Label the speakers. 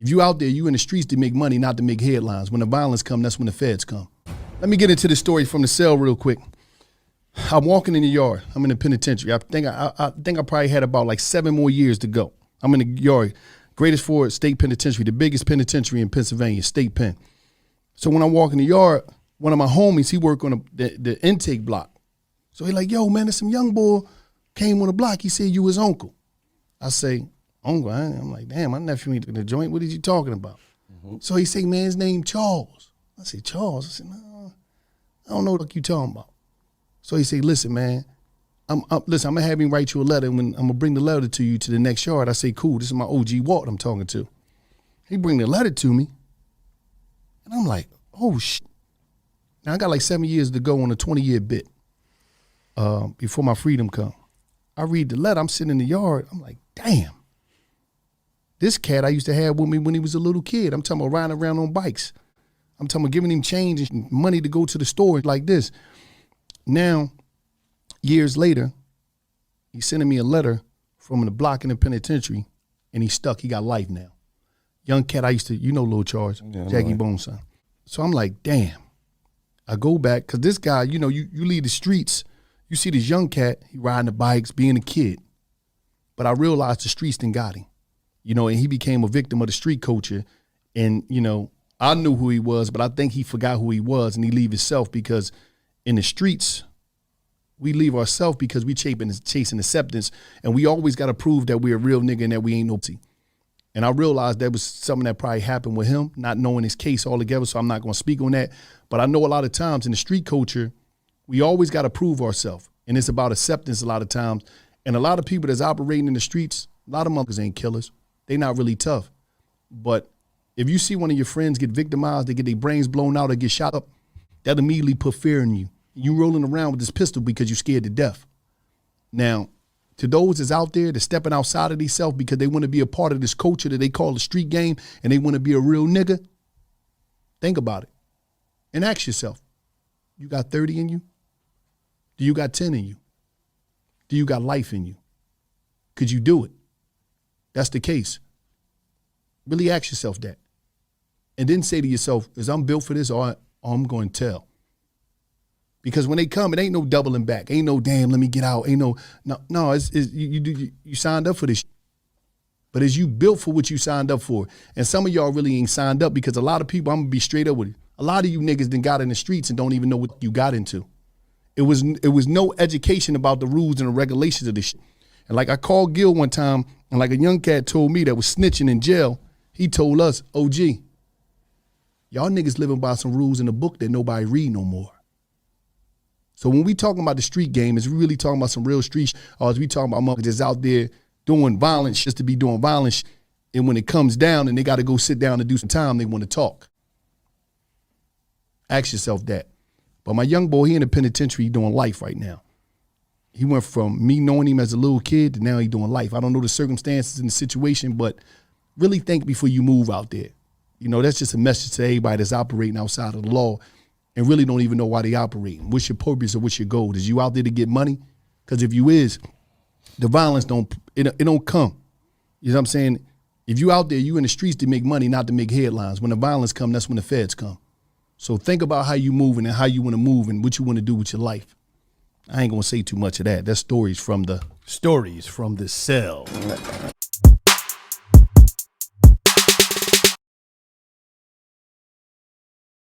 Speaker 1: If you out there, you in the streets to make money, not to make headlines. When the violence come, that's when the feds come. Let me get into the story from the cell real quick. I'm walking in the yard. I'm in the penitentiary. I think I probably had about like 7 more years to go. I'm in the yard, greatest Ford state penitentiary, the biggest penitentiary in Pennsylvania, state pen. So when I walk in the yard, one of my homies, he worked on the intake block. So he like, yo, man, there's some young boy came on the block. He said you his uncle. I say, uncle? I'm like, damn, my nephew ain't in the joint. What are you talking about? Mm-hmm. So he say, man, his name Charles. I say, Charles? I said, no, I don't know what you talking about. So he say, listen, man, I'm gonna have him write you a letter, and when I'm gonna bring the letter to you to the next yard. I say, cool, this is my OG Walt I'm talking to. He bring the letter to me, and I'm like, oh shit. Now I got like 7 years to go on a 20-year bit before my freedom come. I read the letter, I'm sitting in the yard, I'm like, damn. This cat I used to have with me when he was a little kid. I'm talking about riding around on bikes. I'm talking about giving him change and money to go to the store like this. Now, years later, he's sending me a letter from the block in the penitentiary, and he's stuck. He got life now. Young cat I used to, you know Lil Charge, yeah, Jackie Bone's son. So I'm like, damn. I go back, because this guy, you know, you leave the streets, you see this young cat, he riding the bikes, being a kid. But I realized the streets done got him. You know, and he became a victim of the street culture. And, you know, I knew who he was, but I think he forgot who he was, and he leave himself, because in the streets, we leave ourselves because we chasing acceptance, and we always got to prove that we're a real nigga and that we ain't no pussy. And I realized that was something that probably happened with him, not knowing his case altogether, so I'm not going to speak on that. But I know a lot of times in the street culture, we always got to prove ourselves, and it's about acceptance a lot of times. And a lot of people that's operating in the streets, a lot of motherfuckers ain't killers. They not really tough. But if you see one of your friends get victimized, they get their brains blown out or get shot up, that immediately put fear in you. You rolling around with this pistol because you're scared to death. Now, to those that's out there that's stepping outside of themselves because they want to be a part of this culture that they call the street game and they want to be a real nigga, think about it and ask yourself, you got 30 in you? Do you got 10 in you? Do you got life in you? Could you do it? That's the case. Really ask yourself that. And then say to yourself, is I'm built for this or I'm going to tell? Because when they come, it ain't no doubling back. Ain't no, damn, let me get out. Ain't no, you signed up for this. But is you built for what you signed up for? And some of y'all really ain't signed up, because a lot of people, I'm going to be straight up with you, a lot of you niggas done got in the streets and don't even know what you got into. It was no education about the rules and the regulations of this shit. And like I called Gil one time, and like a young cat told me that was snitching in jail, he told us, OG, y'all niggas living by some rules in the book that nobody read no more. So when we talking about the street game, is we really talking about some real street, or is we talking about motherfuckers that's out there doing violence just to be doing violence, and when it comes down and they got to go sit down and do some time, they want to talk? Ask yourself that. But my young boy, he in the penitentiary doing life right now. He went from me knowing him as a little kid to now he doing life. I don't know the circumstances and the situation, but really think before you move out there. You know, that's just a message to everybody that's operating outside of the law and really don't even know why they operating. What's your purpose or what's your goal? Is you out there to get money? Because if you is, the violence don't come. You know what I'm saying? If you out there, you in the streets to make money, not to make headlines. When the violence come, that's when the feds come. So think about how you moving and how you want to move and what you want to do with your life. I ain't gonna say too much of that. That's stories from the cell.